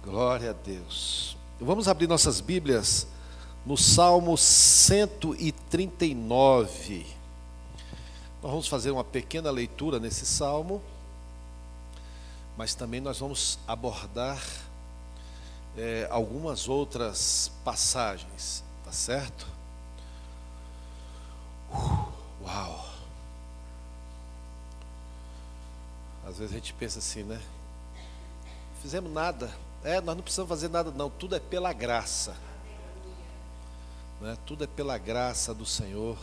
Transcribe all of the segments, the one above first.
Glória a Deus. Vamos abrir nossas Bíblias no Salmo 139. Nós vamos fazer uma pequena leitura nesse salmo, mas também nós vamos abordar algumas outras passagens, tá certo? Uau! Às vezes a gente pensa assim, né? Fizemos nada. Nós não precisamos fazer nada não, tudo é pela graça, né? Tudo é pela graça do Senhor,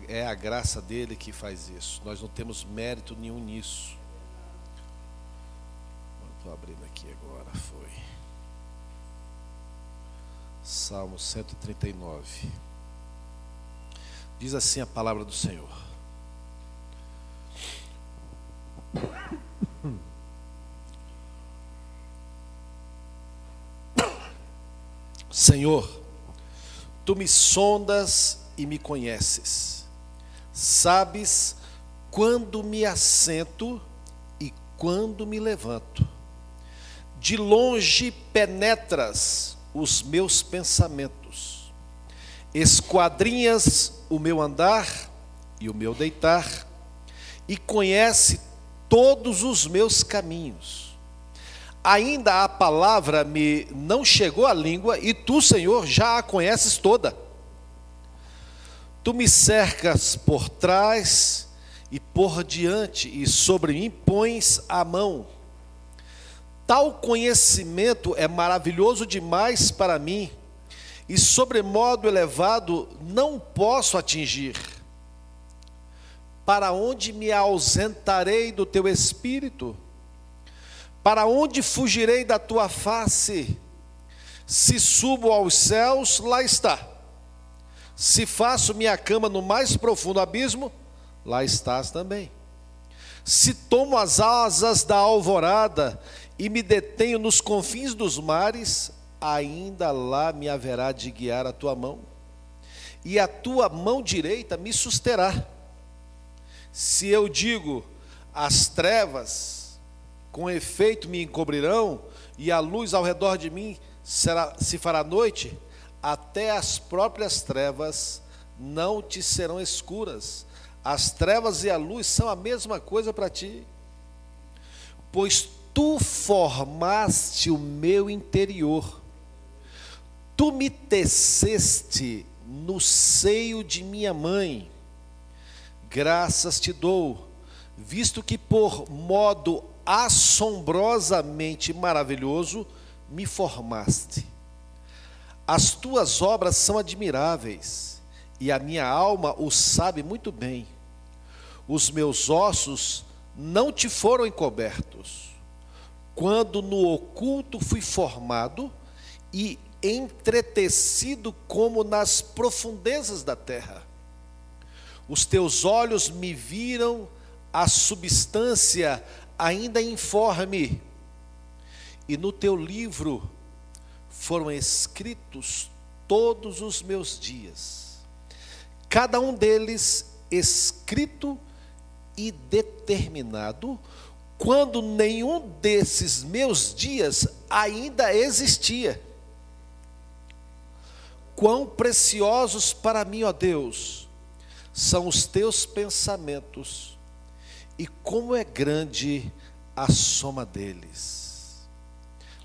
é a graça dele que faz isso, nós não temos mérito nenhum nisso. Estou abrindo aqui agora, foi Salmo 139, diz assim a palavra do Senhor: Senhor, tu me sondas e me conheces, sabes quando me assento e quando me levanto. De longe penetras os meus pensamentos, esquadrinhas o meu andar e o meu deitar, e conhece todos os meus caminhos. Ainda a palavra me não chegou à língua, e tu, Senhor, já a conheces toda. Tu me cercas por trás e por diante, e sobre mim pões a mão. Tal conhecimento é maravilhoso demais para mim, e sobremodo elevado não posso atingir. Para onde me ausentarei do teu espírito? Para onde fugirei da tua face? Se subo aos céus, lá está. Se faço minha cama no mais profundo abismo, lá estás também. Se tomo as asas da alvorada e me detenho nos confins dos mares, ainda lá me haverá de guiar a tua mão, e a tua mão direita me susterá. Se eu digo, as trevas com efeito me encobrirão, e a luz ao redor de mim se fará noite, até as próprias trevas não te serão escuras. As trevas e a luz são a mesma coisa para ti. Pois tu formaste o meu interior, tu me teceste no seio de minha mãe. Graças te dou, visto que por modo assombrosamente maravilhoso me formaste. As tuas obras são admiráveis, e a minha alma o sabe muito bem. Os meus ossos não te foram encobertos, quando no oculto fui formado e entretecido como nas profundezas da terra. Os teus olhos me viram a substância ainda informe, e no teu livro foram escritos todos os meus dias, cada um deles escrito e determinado, quando nenhum desses meus dias ainda existia. Quão preciosos para mim, ó Deus, são os teus pensamentos, e como é grande a soma deles.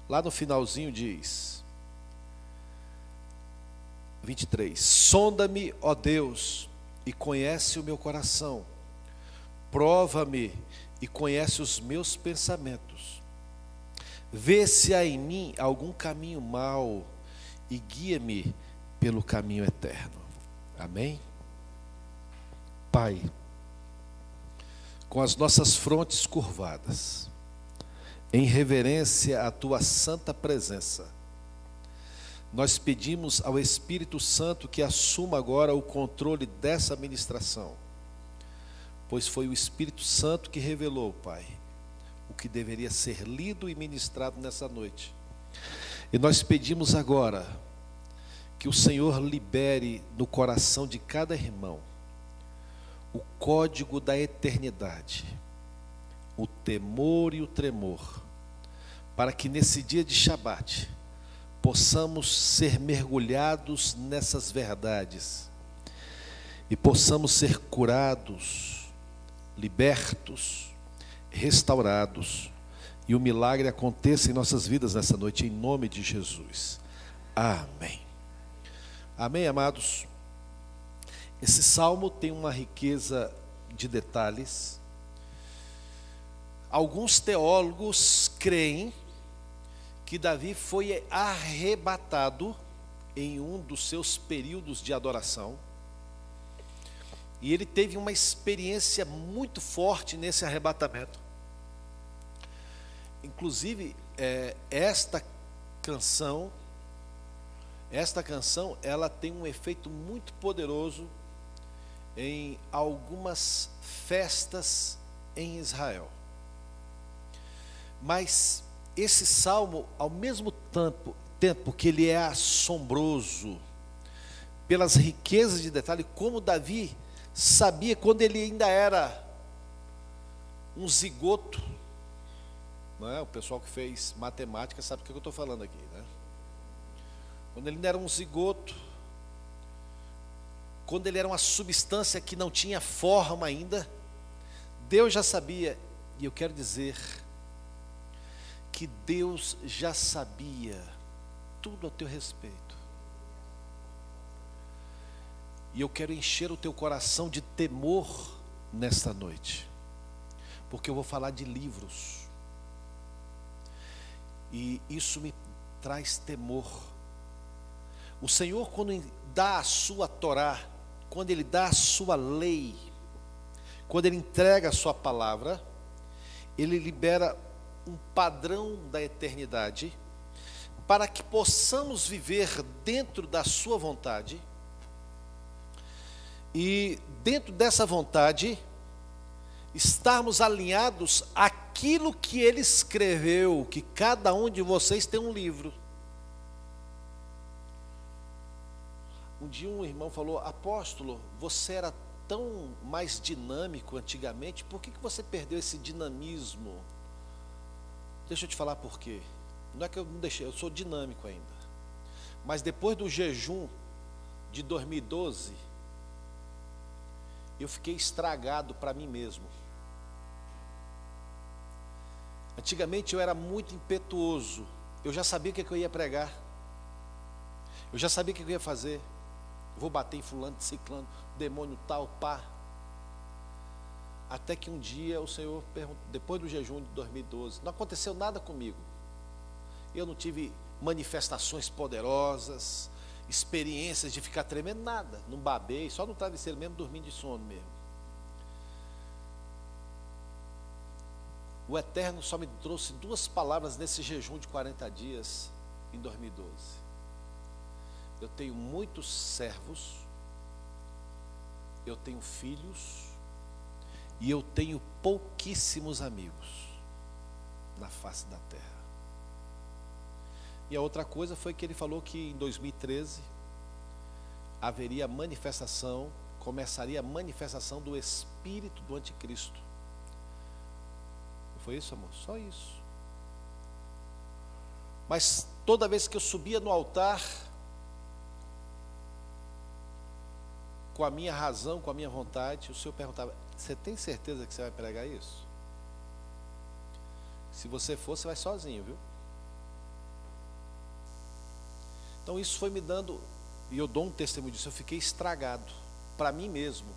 Lá no finalzinho diz, 23, sonda-me, ó Deus, e conhece o meu coração, prova-me e conhece os meus pensamentos, vê se há em mim algum caminho mau, e guia-me pelo caminho eterno. Amém? Pai, com as nossas frontes curvadas, em reverência à tua santa presença, nós pedimos ao Espírito Santo que assuma agora o controle dessa ministração, pois foi o Espírito Santo que revelou, Pai, o que deveria ser lido e ministrado nessa noite. E nós pedimos agora que o Senhor libere no coração de cada irmão o código da eternidade, o temor e o tremor, para que nesse dia de Shabat possamos ser mergulhados nessas verdades e possamos ser curados, libertos, restaurados, e o milagre aconteça em nossas vidas nessa noite, em nome de Jesus. Amém. Amém, amados? Esse salmo tem uma riqueza de detalhes. Alguns teólogos creem que Davi foi arrebatado em um dos seus períodos de adoração, e ele teve uma experiência muito forte nesse arrebatamento. Inclusive, esta canção, ela tem um efeito muito poderoso em algumas festas em Israel. Mas esse salmo, ao mesmo tempo que ele é assombroso pelas riquezas de detalhe, como Davi sabia quando ele ainda era um zigoto, não é? O pessoal que fez matemática sabe o que eu estou falando aqui, né? Quando ele ainda era um zigoto, quando ele era uma substância que não tinha forma ainda, Deus já sabia. E eu quero dizer que Deus já sabia tudo a teu respeito. E eu quero encher o teu coração de temor nesta noite, porque eu vou falar de livros, e isso me traz temor. O Senhor, quando dá a sua Torá, quando Ele dá a sua lei, quando Ele entrega a sua palavra, Ele libera um padrão da eternidade, para que possamos viver dentro da sua vontade, e dentro dessa vontade, estarmos alinhados àquilo que Ele escreveu, que cada um de vocês tem um livro. Um dia um irmão falou: apóstolo, você era tão mais dinâmico antigamente, por que você perdeu esse dinamismo? Deixa eu te falar por quê. Não é que eu não deixei, eu sou dinâmico ainda. Mas depois do jejum de 2012, eu fiquei estragado para mim mesmo. Antigamente eu era muito impetuoso, eu já sabia o que eu ia pregar, eu já sabia o que eu ia fazer. Vou bater em fulano, ciclano, demônio tal, pá. Até que um dia o Senhor perguntou, depois do jejum de 2012, não aconteceu nada comigo. Eu não tive manifestações poderosas, experiências de ficar tremendo, nada. Não babei, só no travesseiro mesmo, dormindo de sono mesmo. O Eterno só me trouxe 2 palavras nesse jejum de 40 dias em 2012. Eu tenho muitos servos, eu tenho filhos, e eu tenho pouquíssimos amigos na face da terra. E a outra coisa foi que ele falou que em 2013 haveria manifestação, começaria a manifestação do espírito do anticristo. Foi isso, amor? Só isso. Mas toda vez que eu subia no altar, com a minha razão, com a minha vontade, o Senhor perguntava: você tem certeza que você vai pregar isso? Se você for, você vai sozinho, viu? Então isso foi me dando, e eu dou um testemunho disso, eu fiquei estragado para mim mesmo.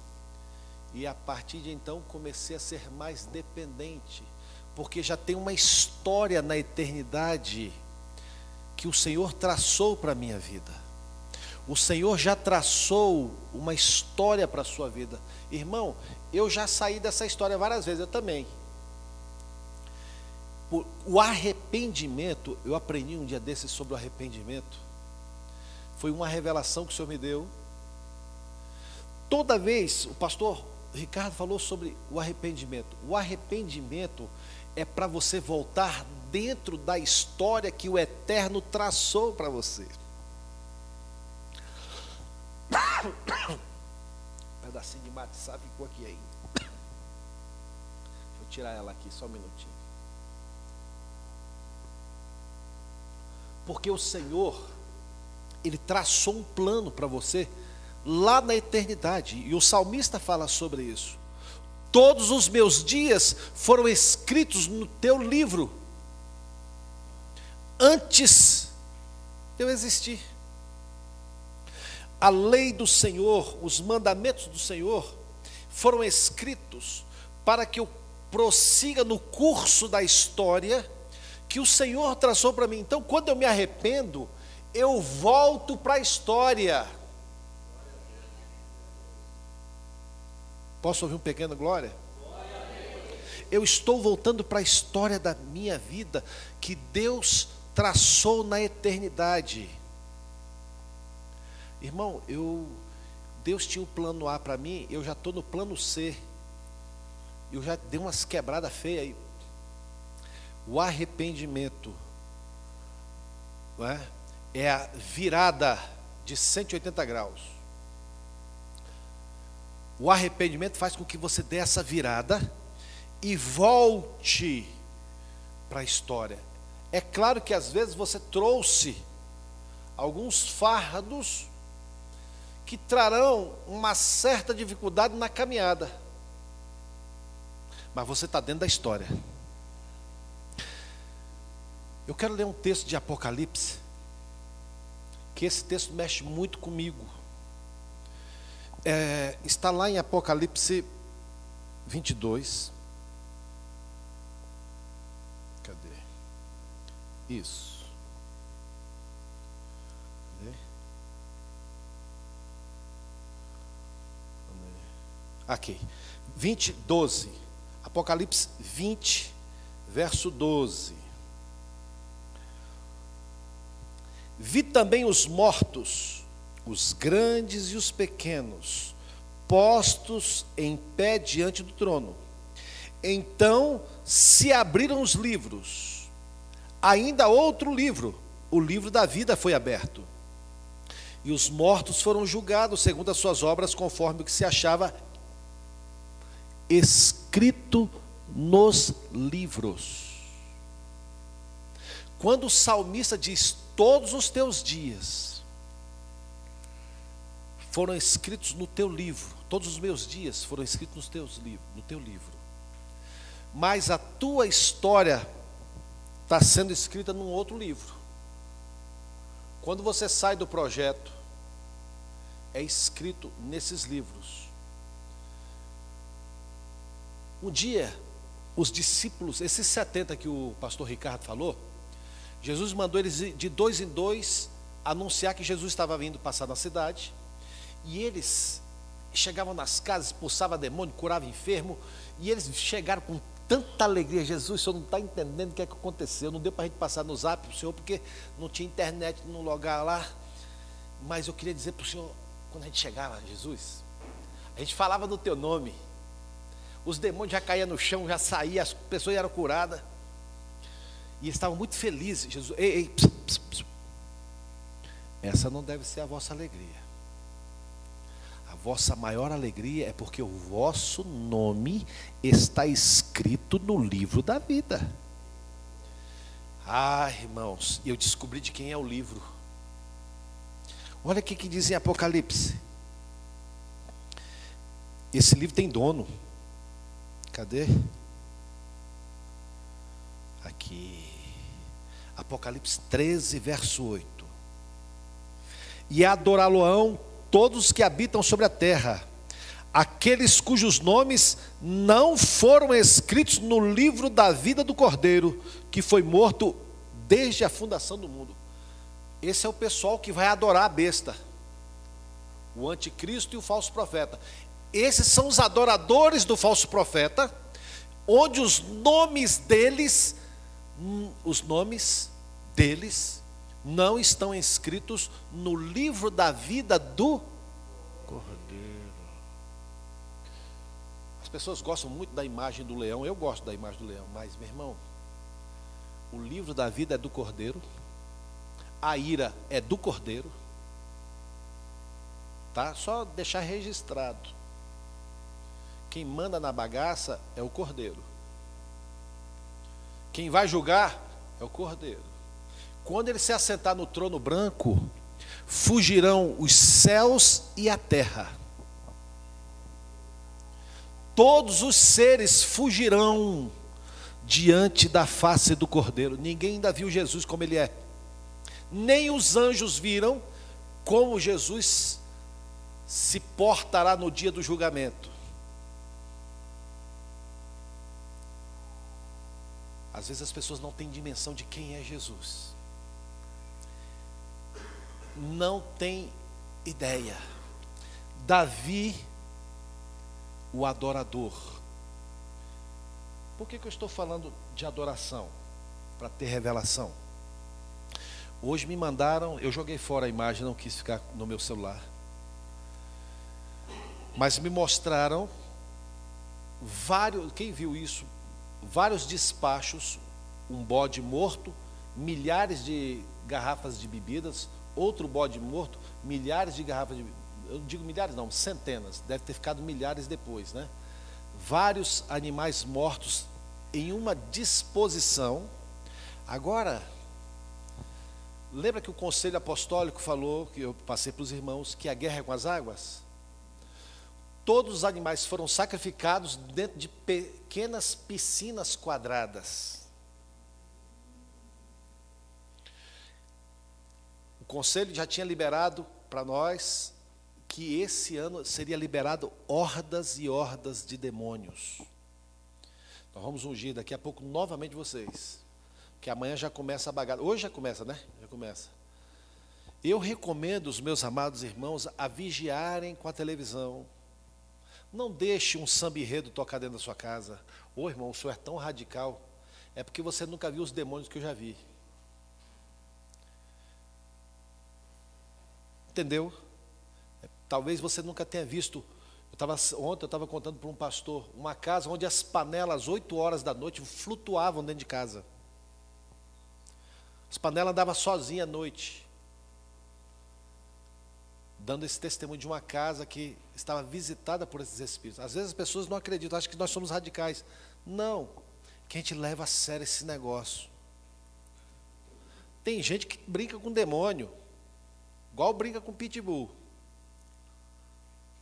E a partir de então comecei a ser mais dependente, porque já tem uma história na eternidade que o Senhor traçou para a minha vida. O Senhor já traçou uma história para a sua vida. Irmão, eu já saí dessa história várias vezes, eu também. O arrependimento, eu aprendi um dia desses sobre o arrependimento. Foi uma revelação que o Senhor me deu. Toda vez, o pastor Ricardo falou sobre o arrependimento. O arrependimento é para você voltar dentro da história que o Eterno traçou para você. Um pedacinho de mate-sá ficou aqui ainda. Deixa eu tirar ela aqui, só um minutinho. Porque o Senhor, Ele traçou um plano para você lá na eternidade. E o salmista fala sobre isso. Todos os meus dias foram escritos no teu livro, antes de eu existir. A lei do Senhor, os mandamentos do Senhor, foram escritos para que eu prossiga no curso da história que o Senhor traçou para mim. Então, quando eu me arrependo, eu volto para a história. Posso ouvir um pequeno glória? Eu estou voltando para a história da minha vida, que Deus traçou na eternidade. Irmão, Deus tinha um plano A para mim, eu já estou no plano C. Eu já dei umas quebradas feias aí. O arrependimento, não é? É a virada de 180 graus. O arrependimento faz com que você dê essa virada e volte para a história. É claro que às vezes você trouxe alguns fardos que trarão uma certa dificuldade na caminhada, mas você está dentro da história. Eu quero ler um texto de Apocalipse, que esse texto mexe muito comigo. Está lá em Apocalipse 22. Cadê? Isso. Cadê? Aqui. 12. Apocalipse 20, verso 12. Vi também os mortos, os grandes e os pequenos, postos em pé diante do trono. Então se abriram os livros. Ainda outro livro, o livro da vida, foi aberto. E os mortos foram julgados segundo as suas obras, conforme o que se achava escrito nos livros. Quando o salmista diz: todos os teus dias foram escritos no teu livro, todos os meus dias foram escritos no teu livro, mas a tua história está sendo escrita num outro livro. Quando você sai do projeto, é escrito nesses livros. Um dia, os discípulos, esses 70 que o pastor Ricardo falou, Jesus mandou eles de 2 em 2 anunciar que Jesus estava vindo passar na cidade. E eles chegavam nas casas, expulsavam demônio, curavam enfermo. E eles chegaram com tanta alegria: Jesus, o senhor não está entendendo o que é que aconteceu. Não deu para a gente passar no zap para o senhor, porque não tinha internet no lugar lá. Mas eu queria dizer para o senhor, quando a gente chegava, Jesus, a gente falava no teu nome, os demônios já caíam no chão, já saíam, as pessoas eram curadas. E eles estavam muito felizes. Jesus, ei, pss, pss, pss. Essa não deve ser a vossa alegria. A vossa maior alegria é porque o vosso nome está escrito no livro da vida. Ah, irmãos, eu descobri de quem é o livro. Olha o que diz em Apocalipse. Esse livro tem dono. Cadê? Aqui. Apocalipse 13, verso 8. E adorá-lo-ão todos os que habitam sobre a terra, aqueles cujos nomes não foram escritos no livro da vida do Cordeiro, que foi morto desde a fundação do mundo. Esse é o pessoal que vai adorar a besta, o anticristo e o falso profeta. Esses são os adoradores do falso profeta, onde os nomes deles não estão escritos no livro da vida do Cordeiro. As pessoas gostam muito da imagem do leão. Eu gosto da imagem do leão, mas, meu irmão, o livro da vida é do Cordeiro, a ira é do Cordeiro, tá? Só deixar registrado. Quem manda na bagaça é o Cordeiro. Quem vai julgar é o Cordeiro. Quando ele se assentar no trono branco, fugirão os céus e a terra. Todos os seres fugirão diante da face do Cordeiro. Ninguém ainda viu Jesus como ele é. Nem os anjos viram como Jesus se portará no dia do julgamento. Às vezes as pessoas não têm dimensão de quem é Jesus. Não tem ideia. Davi, o adorador. Por que eu estou falando de adoração? Para ter revelação. Hoje me mandaram, eu joguei fora a imagem, não quis ficar no meu celular. Mas me mostraram vários, quem viu isso? Vários despachos, um bode morto, milhares de garrafas de bebidas, outro bode morto, milhares de garrafas de bebidas. Eu não digo milhares não, centenas, deve ter ficado milhares depois, né? Vários animais mortos em uma disposição. Agora, lembra que o Conselho Apostólico falou, que eu passei para os irmãos, que a guerra é com as águas? Todos os animais foram sacrificados dentro de pequenas piscinas quadradas. O Conselho já tinha liberado para nós que esse ano seria liberado hordas e hordas de demônios. Nós vamos ungir daqui a pouco novamente vocês, que amanhã já começa a bagada. Hoje já começa, né? Já começa. Eu recomendo os meus amados irmãos a vigiarem com a televisão. Não deixe um samba enredo tocar dentro da sua casa. Ô irmão, o senhor é tão radical. É porque você nunca viu os demônios que eu já vi. Entendeu? Talvez você nunca tenha visto. Ontem eu estava contando para um pastor, uma casa onde as panelas, às 8 horas da noite, flutuavam dentro de casa. As panelas andavam sozinhas à noite. Dando esse testemunho de uma casa que estava visitada por esses espíritos. Às vezes as pessoas não acreditam, acham que nós somos radicais. Não, que a gente leva a sério esse negócio. Tem gente que brinca com demônio, igual brinca com pitbull,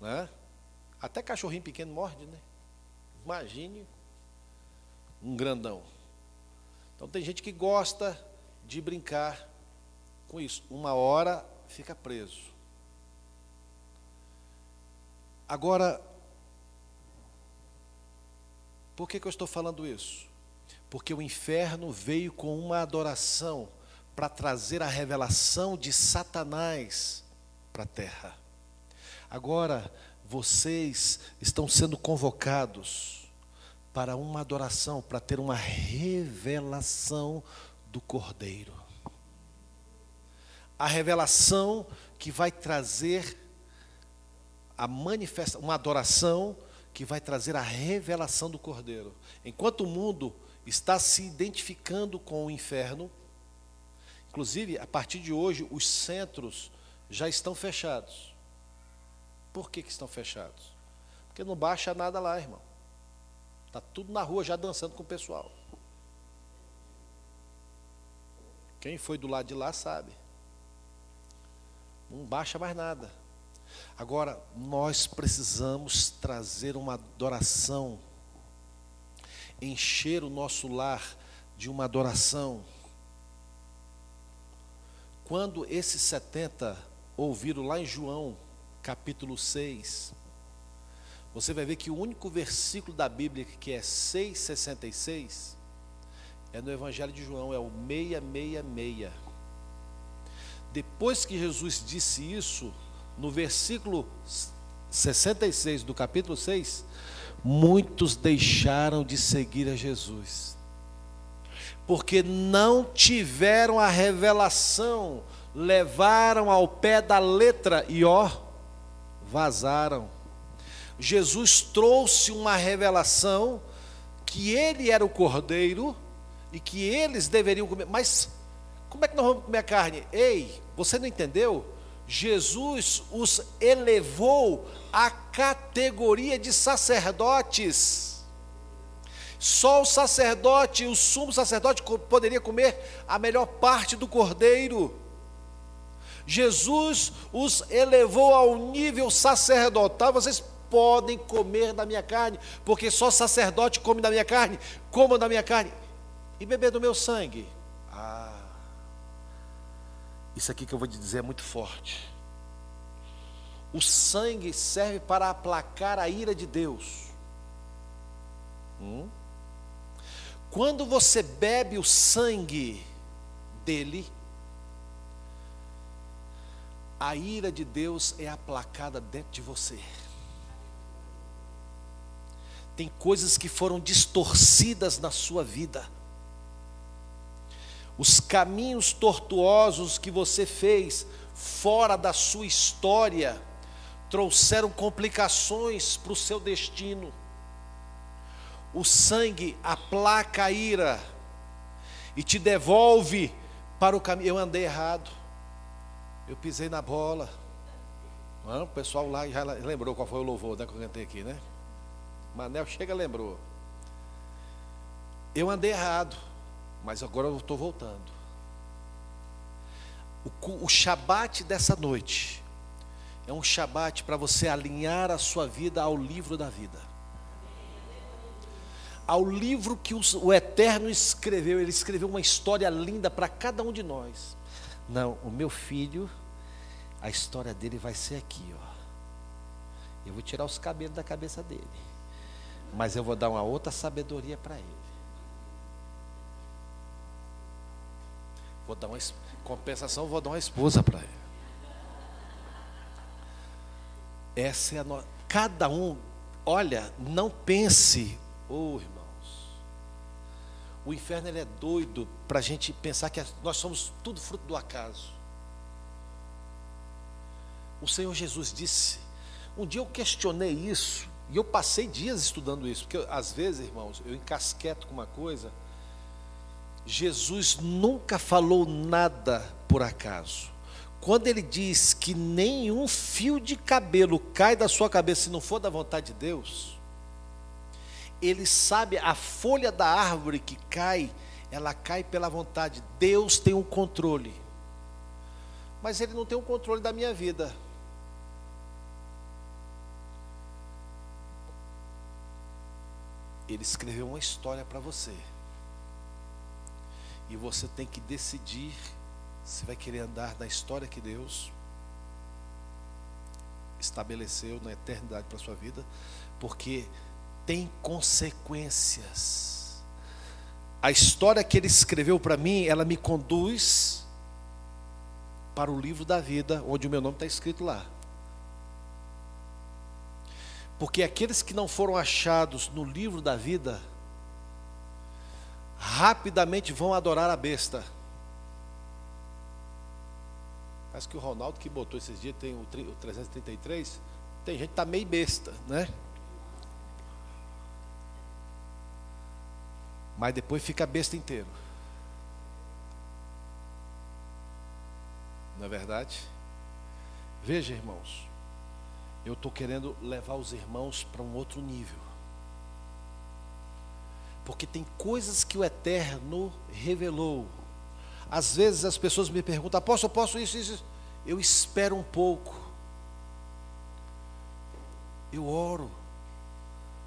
né? Até cachorrinho pequeno morde, né? Imagine um grandão. Então tem gente que gosta de brincar com isso. Uma hora fica preso. Agora, por que eu estou falando isso? Porque o inferno veio com uma adoração para trazer a revelação de Satanás para a terra. Agora, vocês estão sendo convocados para uma adoração, para ter uma revelação do Cordeiro. A revelação que vai trazer a manifestação, uma adoração que vai trazer a revelação do Cordeiro. Enquanto o mundo está se identificando com o inferno, inclusive, a partir de hoje, os centros já estão fechados. Por que estão fechados? Porque não baixa nada lá, irmão. Está tudo na rua já dançando com o pessoal. Quem foi do lado de lá sabe. Não baixa mais nada. Agora, nós precisamos trazer uma adoração, encher o nosso lar de uma adoração. Quando esses 70 ouviram lá em João, capítulo 6, você vai ver que o único versículo da Bíblia que é 6,66 é no Evangelho de João, é o 666. Depois que Jesus disse isso, no versículo 66 do capítulo 6, muitos deixaram de seguir a Jesus, porque não tiveram a revelação, levaram ao pé da letra e vazaram. Jesus trouxe uma revelação que ele era o Cordeiro e que eles deveriam comer. Mas como é que nós vamos comer a carne? Ei, você não entendeu? Jesus os elevou à categoria de sacerdotes. Só o sacerdote, o sumo sacerdote, poderia comer a melhor parte do cordeiro. Jesus os elevou ao nível sacerdotal. Vocês podem comer da minha carne, porque só sacerdote come da minha carne. Comam da minha carne e beber do meu sangue. Isso aqui que eu vou te dizer é muito forte. O sangue serve para aplacar a ira de Deus. Quando você bebe o sangue dele, a ira de Deus é aplacada dentro de você. Tem coisas que foram distorcidas na sua vida. Os caminhos tortuosos que você fez fora da sua história trouxeram complicações para o seu destino. O sangue aplaca a ira e te devolve para o caminho. Eu andei errado, eu pisei na bola. O pessoal lá já lembrou qual foi o louvor, né, que eu cantei aqui, né? Manel chega, lembrou. Eu andei errado, mas agora eu estou voltando. O Shabat dessa noite é um Shabat para você alinhar a sua vida ao livro da vida, ao livro que o Eterno escreveu. Ele escreveu uma história linda para cada um de nós. Não, o meu filho, a história dele vai ser aqui, ó. Eu vou tirar os cabelos da cabeça dele, mas eu vou dar uma outra sabedoria para ele. Vou dar uma compensação, vou dar uma esposa para ele. Essa é a nossa. Cada um, olha, não pense, irmãos, o inferno ele é doido para a gente pensar que nós somos tudo fruto do acaso. O Senhor Jesus disse, um dia eu questionei isso, e eu passei dias estudando isso, porque às vezes, irmãos, eu encasqueto com uma coisa. Jesus nunca falou nada por acaso. Quando ele diz que nenhum fio de cabelo cai da sua cabeça se não for da vontade de Deus, ele sabe a folha da árvore que cai, ela cai pela vontade. Deus tem o controle, mas ele não tem o controle da minha vida. Ele escreveu uma história para você, e você tem que decidir se vai querer andar na história que Deus estabeleceu na eternidade para a sua vida, porque tem consequências. A história que ele escreveu para mim, ela me conduz para o livro da vida, onde o meu nome está escrito lá. Porque aqueles que não foram achados no livro da vida, rapidamente vão adorar a besta. Parece que o Ronaldo que botou esses dias, tem o 333, tem gente que está meio besta, né? Mas depois fica besta inteiro. Não é verdade? Veja, irmãos, eu estou querendo levar os irmãos para um outro nível, porque tem coisas que o Eterno revelou. Às vezes as pessoas me perguntam, apóstolo, eu posso isso? Eu espero um pouco, eu oro,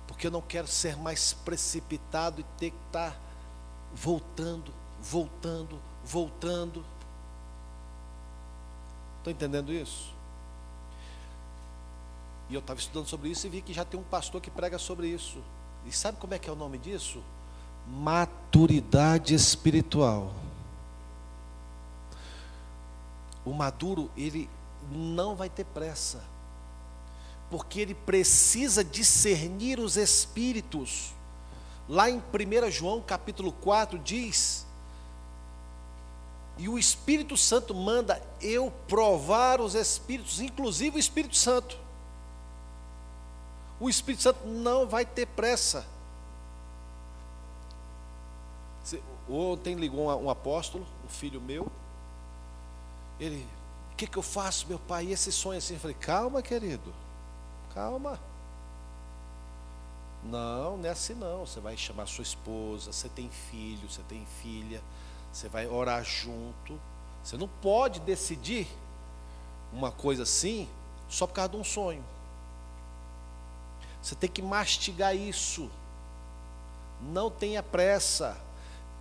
porque eu não quero ser mais precipitado e ter que estar voltando. Estão entendendo isso? E eu estava estudando sobre isso e vi que já tem um pastor que prega sobre isso. E sabe como é que é o nome disso? Maturidade espiritual. O maduro, ele não vai ter pressa, porque ele precisa discernir os espíritos. Lá em 1 João capítulo 4 diz: e o Espírito Santo manda eu provar os espíritos, inclusive o Espírito Santo. O Espírito Santo não vai ter pressa. Ontem ligou um apóstolo, um filho meu. Ele, o que eu faço, meu pai? E esse sonho assim? Eu falei, calma, querido, calma. Não, não é assim não. Você vai chamar sua esposa, você tem filho, você tem filha, você vai orar junto. Você não pode decidir uma coisa assim só por causa de um sonho. Você tem que mastigar isso. Não tenha pressa.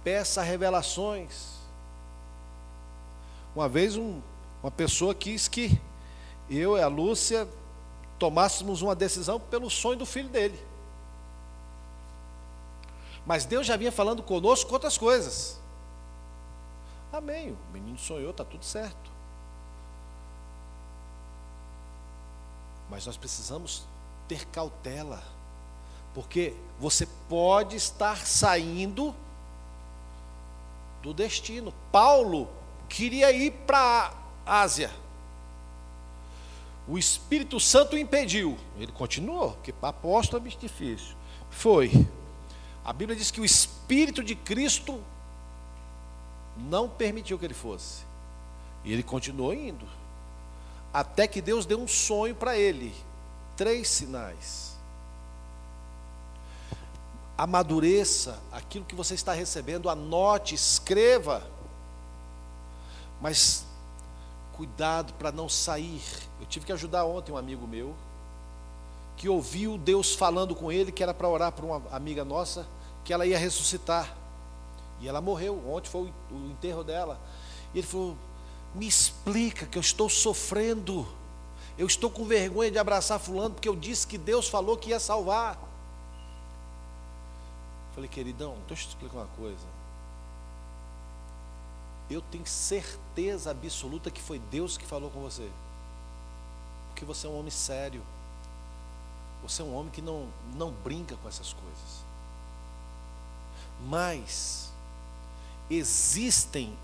Peça revelações. Uma vez uma pessoa quis que eu e a Lúcia tomássemos uma decisão pelo sonho do filho dele. Mas Deus já vinha falando conosco com outras coisas. Amém, o menino sonhou, está tudo certo. Mas nós precisamos ter cautela, porque você pode estar saindo do destino. Paulo queria ir para a Ásia. O Espírito Santo o impediu. Ele continuou, porque para apóstolo é muito difícil. Foi. A Bíblia diz que o Espírito de Cristo não permitiu que ele fosse. E ele continuou indo. Até que Deus deu um sonho para ele. 3 sinais. Amadureça aquilo que você está recebendo, anote, escreva. Mas cuidado para não sair. Eu tive que ajudar ontem um amigo meu que ouviu Deus falando com ele que era para orar por uma amiga nossa, que ela ia ressuscitar. E ela morreu. Ontem foi o enterro dela. E ele falou: me explica, que eu estou sofrendo. Eu estou com vergonha de abraçar fulano, porque eu disse que Deus falou que ia salvar. Falei: queridão, deixa eu te explicar uma coisa. Eu tenho certeza absoluta que foi Deus que falou com você. Porque você é um homem sério. Você é um homem que não brinca com essas coisas. Mas existem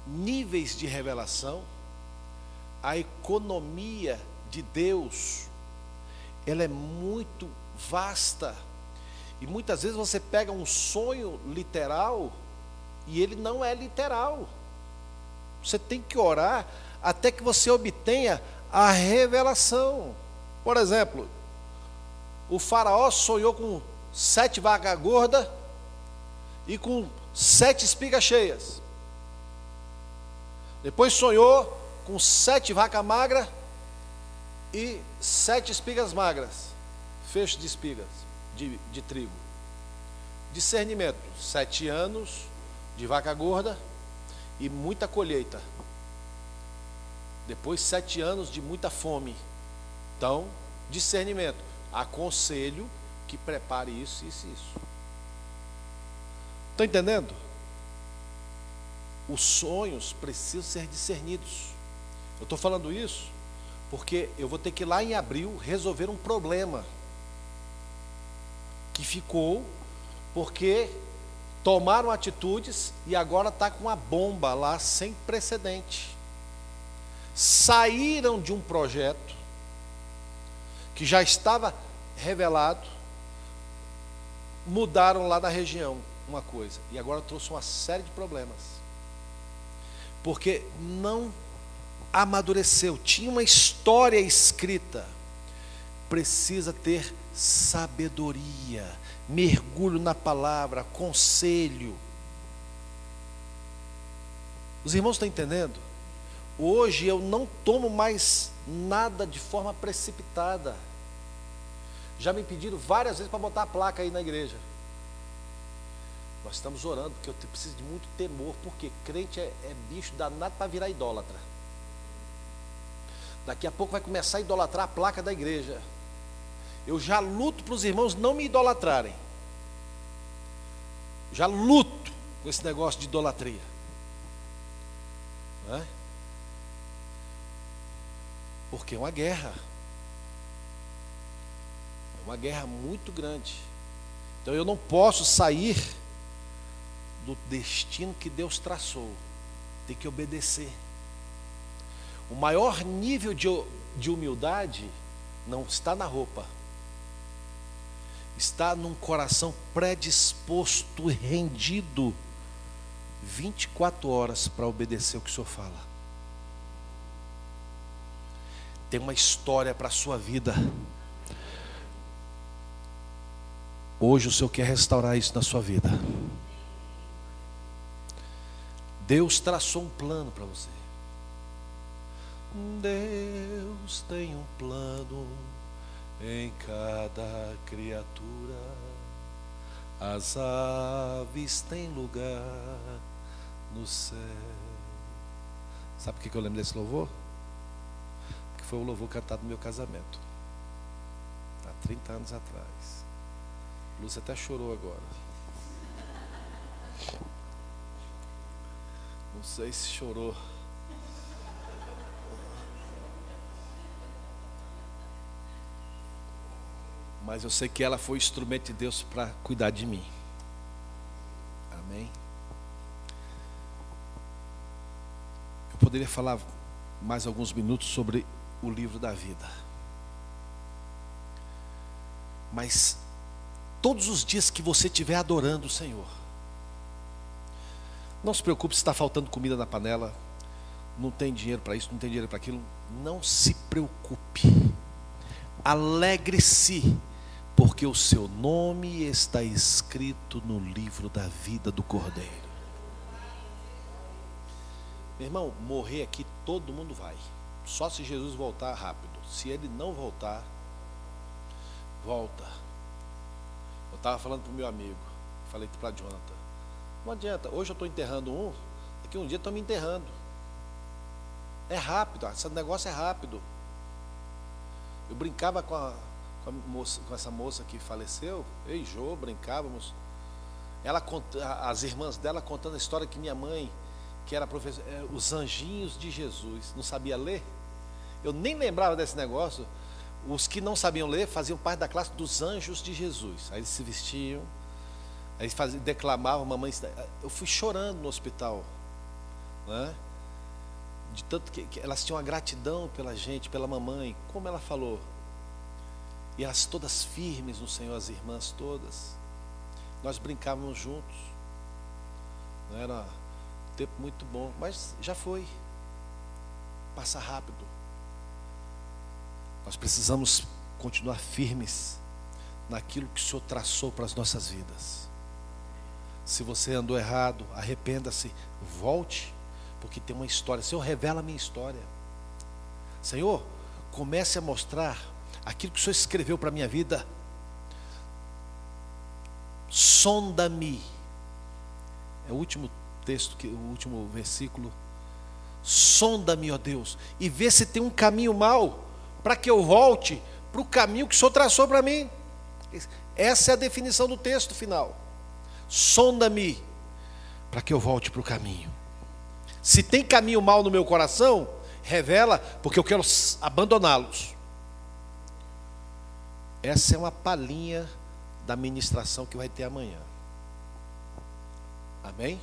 níveis de revelação. A economia de Deus, ela é muito vasta. E muitas vezes você pega um sonho literal e ele não é literal. Você tem que orar até que você obtenha a revelação. Por exemplo, o faraó sonhou com 7 vacas gordas e com 7 espigas cheias. Depois sonhou com 7 vacas magras e 7 espigas magras, fecho de espigas de trigo. Discernimento: 7 anos de vaca gorda e muita colheita. Depois 7 anos de muita fome. Então, discernimento: aconselho que prepare isso, isso e isso. Estão entendendo? Os sonhos precisam ser discernidos. Eu estou falando isso porque eu vou ter que ir lá em abril resolver um problema que ficou porque tomaram atitudes e agora está com uma bomba lá sem precedente. Saíram de um projeto que já estava revelado, mudaram lá da região uma coisa e agora trouxe uma série de problemas. Porque não amadureceu, tinha uma história escrita. Precisa ter sabedoria, mergulho na palavra, conselho. Os irmãos estão entendendo? Hoje eu não tomo mais nada de forma precipitada. Já me pediram várias vezes para botar a placa aí na igreja. Nós estamos orando, porque eu preciso de muito temor, porque crente é bicho danado para virar idólatra. Daqui a pouco vai começar a idolatrar a placa da igreja. Eu já luto para os irmãos não me idolatrarem. Já luto com esse negócio de idolatria. Não é? Porque é uma guerra. É uma guerra muito grande. Então eu não posso sair do destino que Deus traçou. Tem que obedecer. O maior nível de humildade não está na roupa. Está num coração predisposto, rendido 24 horas para obedecer o que o Senhor fala. Tem uma história para a sua vida. Hoje o Senhor quer restaurar isso na sua vida. Deus traçou um plano para você. Deus tem um plano em cada criatura. As aves têm lugar no céu. Sabe por que eu lembro desse louvor? Porque foi o louvor cantado no meu casamento, há 30 anos atrás. Lúcia até chorou agora. Não sei se chorou. Mas eu sei que ela foi instrumento de Deus para cuidar de mim. Amém? Eu poderia falar mais alguns minutos sobre o livro da vida. Mas todos os dias que você estiver adorando o Senhor, não se preocupe se está faltando comida na panela, não tem dinheiro para isso, não tem dinheiro para aquilo. Não se preocupe. Alegre-se, porque o seu nome está escrito no livro da vida do Cordeiro. Meu irmão, morrer aqui todo mundo vai. Só se Jesus voltar rápido. Se ele não voltar, volta. Eu estava falando para o meu amigo, falei para Jonathan, não adianta, hoje eu estou enterrando um, daqui um dia estou me enterrando. É rápido, esse negócio é rápido. Eu brincava com essa moça que faleceu, eu e Jô brincávamos. Ela, as irmãs dela contando a história que minha mãe, que era professora, os anjinhos de Jesus, não sabia ler. Eu nem lembrava desse negócio. Os que não sabiam ler faziam parte da classe dos anjos de Jesus. Aí eles se vestiam, aí declamavam, mamãe. Eu fui chorando no hospital, né? De tanto que elas tinham uma gratidão pela gente, pela mamãe, como ela falou. E elas todas firmes no Senhor, as irmãs todas. Nós brincávamos juntos. Não era um tempo muito bom, mas já foi. Passa rápido. Nós precisamos continuar firmes naquilo que o Senhor traçou para as nossas vidas. Se você andou errado, arrependa-se, volte, porque tem uma história. Senhor, revela a minha história. Senhor, comece a mostrar aquilo que o Senhor escreveu para a minha vida. Sonda-me. É o último texto, o último versículo. Sonda-me, ó Deus, e vê se tem um caminho mau, para que eu volte para o caminho que o Senhor traçou para mim. Essa é a definição do texto final. Sonda-me, para que eu volte para o caminho. Se tem caminho mau no meu coração, revela, porque eu quero abandoná-los. Essa é uma palhinha da ministração que vai ter amanhã. Amém?